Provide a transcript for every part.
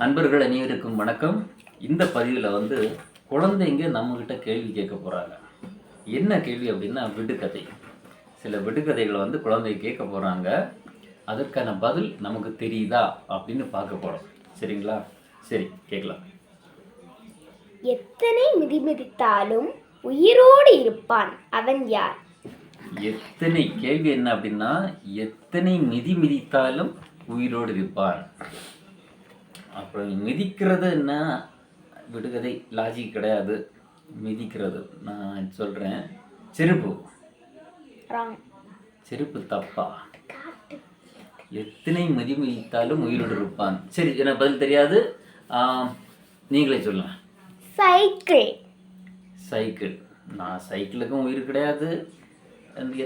நண்பர்கள் அனைவருக்கும் வணக்கம். இந்த பதிவில் குழந்தைங்க நம்மக்கிட்ட கேள்வி கேட்க போகிறாங்க. என்ன கேள்வி அப்படின்னா விடுகதை. சில விடுகதைகளை குழந்தைங்க கேட்க போகிறாங்க. அதற்கான பதில் நமக்கு தெரியுதா அப்படின்னு பார்க்க போகிறோம். சரிங்களா? சரி, கேட்கலாம். எத்தனை மிதி மிதித்தாலும் உயிரோடு இருப்பான், அவன் யார்? எத்தனை கேள்வி என்ன அப்படின்னா எத்தனை மிதி மிதித்தாலும் உயிரோடு இருப்பான். அப்புறம் மிதிக்கிறது என்ன விடுகதை, லாஜிக் கிடையாது. மிதிக்கிறது நான் சொல்கிறேன். செருப்பு. செருப்பு தப்பா? எத்தனை மிதி மிதித்தாலும் உயிரோடு இருப்பான். சரி, எனக்கு பதில் தெரியாது, நீங்களே சொல்லுங்க. சைக்கிள். சைக்கிள். நான் சைக்கிளுக்கும் உயிர் கிடையாது,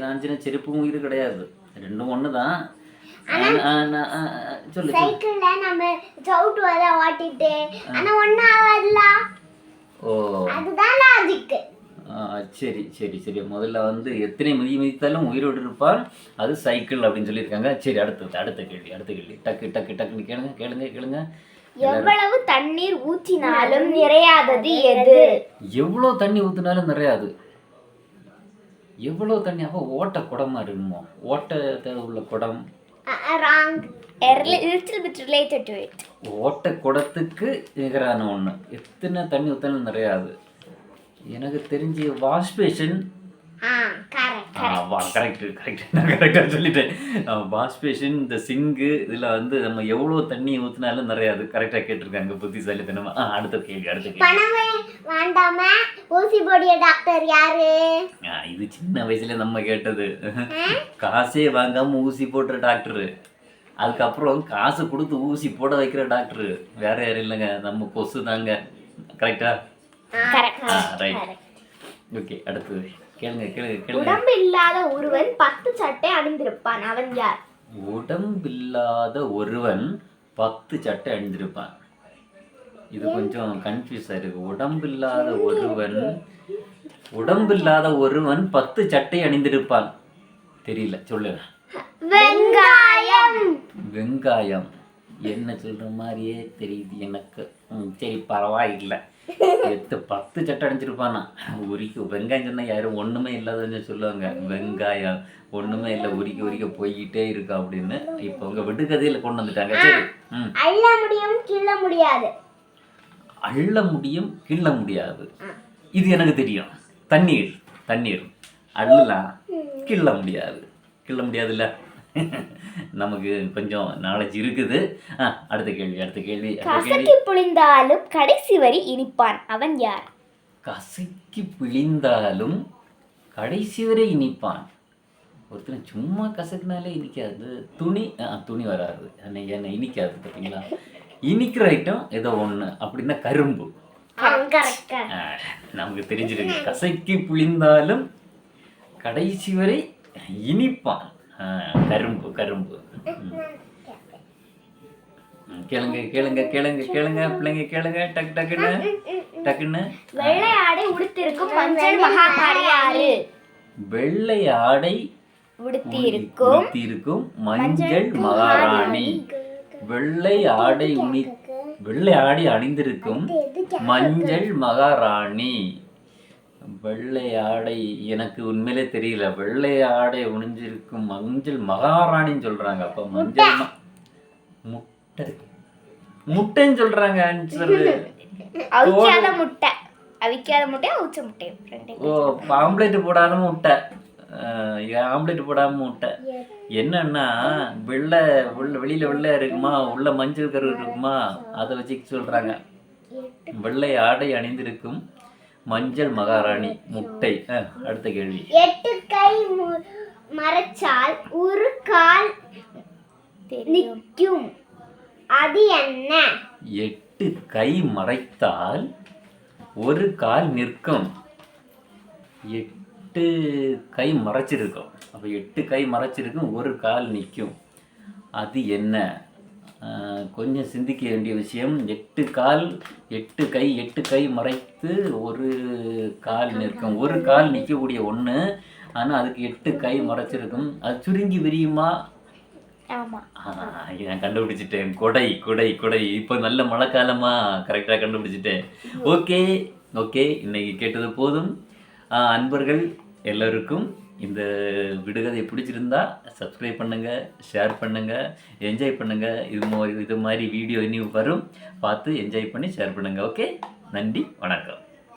நான் செருப்புக்கும் உயிர் கிடையாது. ரெண்டும் ஒன்று தான். சைக்கிள்ல நம்ம சவுட் வர ஓட்டிட்டு ஆனா ஒண்ணு ஆகாதுல. ஓ, அதுதான் லாஜிக். சரி சரி சரி. முதல்ல எத்தனை மிதி மிதித்தாலும் உயிரோடு இருப்பான், அது சைக்கிள் அப்படின்னு சொல்லியிருக்காங்க. சரி, அடுத்த கேள்வி. டக்கு டக்கு டக்குன்னு கேளுங்க. எவ்வளவு தண்ணீர் ஊற்றினாலும் நிறையாதது எது? எவ்வளோ தண்ணி ஊற்றினாலும் நிறையாது. எவ்வளோ தண்ணி? அப்போ ஓட்ட குடமா இருக்குமோ? ஓட்ட உள்ள குடம். wrong, a little bit related to it. ஓட்ட குடத்துக்கு நிகரான ஒன்று. எத்தனை தண்ணி ஊற்றினாலும் நிறையாது. எனக்கு தெரிஞ்சு வாஷ் பேஷன். கரெக்ட், நான் கரெக்டாக சொல்லிட்டேன். வாஷ் பேஷன், இந்த சிங்கு, இதில் நம்ம எவ்வளோ தண்ணி ஊற்றினாலும் நிறையாது. கரெக்டாக கேட்டிருக்காங்க, புத்திசாலித்தனமா. அடுத்த கேள்வி. ஊசி போடிய டாக்டர் யாரு? இது சின்ன வயசுல நம்ம கேட்டது. காசே வாங்காம ஊசி போடுற டாக்டரு, அதுக்கப்புறம் காசு கொடுத்து ஊசி போட வைக்கிற டாக்டரு வேற யாரும் இல்லைங்க, நம்ம கொசு தாங்க. கரெக்டா? ரைட். ஓகே, அடுத்தது கேளுங்க. உடம்பு இல்லாத ஒருவன் 10 சட்டை அணிந்திருப்பான், அவன் யார்? உடம்பில்லாத ஒருவன் 10 சட்டை அணிந்திருப்பான். இது கொஞ்சம் கன்ஃபியூஸா இருக்கு. உடம்பில்லாத ஒருவன் 10 சட்டை அணிந்திருப்பான். தெரியல, சொல்லுங்க. வெங்காயம். என்ன சொல்ற மாதிரியே தெரியுது எனக்கு. சரி, பரவாயில்லை. 10 சட்டை அடைஞ்சிருப்பானா? வெங்காயம் சொன்னா யாரும் ஒண்ணுமே இல்லாதன்னு சொல்லுவாங்க. வெங்காயம் ஒண்ணுமே இல்லை, உரிக்க போய்கிட்டே இருக்கா அப்படின்னு இப்போ உங்க விடுகதையில கொண்டு வந்துட்டாங்க. சரி. அள்ள முடியும் கிள்ள முடியாது. இது எனக்கு தெரியும். தண்ணீர் அள்ளலாம், கிள்ள முடியாதுல்ல. நமக்கு கொஞ்சம் நாலேஜ் இருக்குது. அடுத்த கேள்வி. கசக்கி புளிந்தாலும் கடைசி வரை இனிப்பான், அவன் யார்? கசக்கி பிழிந்தாலும் கடைசி வரை இனிப்பான். ஒருத்தர் சும்மா கசக்குனாலே இனிக்காது. துணி வராது, என்ன இனிக்காது. பார்த்தீங்களா? இனிக்கிற ஐட்டம் ஏதோ ஒன்று அப்படின்னா கரும்பு. நமக்கு தெரிஞ்சிருக்கு. கசக்கி புளிந்தாலும் கடைசி வரை இனிப்பான், கரும்பு. கேளுங்க பிள்ளைங்க, கேளுங்க டக்குன்னு. வெள்ளை ஆடை உடுத்திருக்கும் மஞ்சள் மகாராணி யாரு? வெள்ளை ஆடை உடுத்தியிருக்கும் மஞ்சள் மகாராணி. வெள்ளை ஆடை அணிந்திருக்கும் மஞ்சள் மகாராணி. வெள்ளை ஆடை எனக்கு உண்மையிலே தெரியல. வெள்ளை ஆடை உணிஞ்சிருக்கும் மஞ்சள் மகாராணின்னு சொல்றாங்க. அப்ப மஞ்சள் முட்டைன்னு சொல்றாங்க. அவிக்காத முட்டை, அவிச்ச முட்டை. ஓ, ஆம்லேட் போடாம முட்டை. ஆம்லேட் போடாம முட்டை. என்னன்னா வெளியில வெள்ளை இருக்குமா, உள்ள மஞ்சள் கரு இருக்குமா, அதை வச்சு சொல்றாங்க. வெள்ளை ஆடை அணிந்திருக்கும் மஞ்சள் மகாராணி முட்டை. அடுத்த கேள்வி. 8 கை மறைச்சால் ஒரு கால் நிற்கும், அது என்ன? 8 கை மறைத்தால் ஒரு கால் நிற்கும். 8 கை மறைச்சிருக்கும். அப்ப 8 கை மறைச்சிருக்கும், ஒரு கால் நிற்கும். அது என்ன? கொஞ்சம் சிந்திக்க வேண்டிய விஷயம். 8 கை மறைத்து ஒரு கால் நிற்கும். ஒரு கால் நிற்கக்கூடிய ஒன்று, ஆனால் அதுக்கு 8 கை மறைச்சிருக்கும். அது சுருங்கி விரியுமா? ஆமா நான் கண்டுபிடிச்சிட்டேன். கொடை கொடை கொடை. இப்போ நல்ல மழைக்காலமா கரெக்டாக கண்டுபிடிச்சிட்டேன். ஓகே ஓகே, இன்னைக்கு கேட்டது போதும். அன்பர்கள் எல்லாருக்கும் இந்த விடுகதை பிடிச்சிருந்தா சப்ஸ்கிரைப் பண்ணுங்க, ஷேர் பண்ணுங்க, என்ஜாய் பண்ணுங்க. இது மாதிரி வீடியோ இனி வரும், பார்த்து என்ஜாய் பண்ணி ஷேர் பண்ணுங்க. ஓகே, நன்றி, வணக்கம்.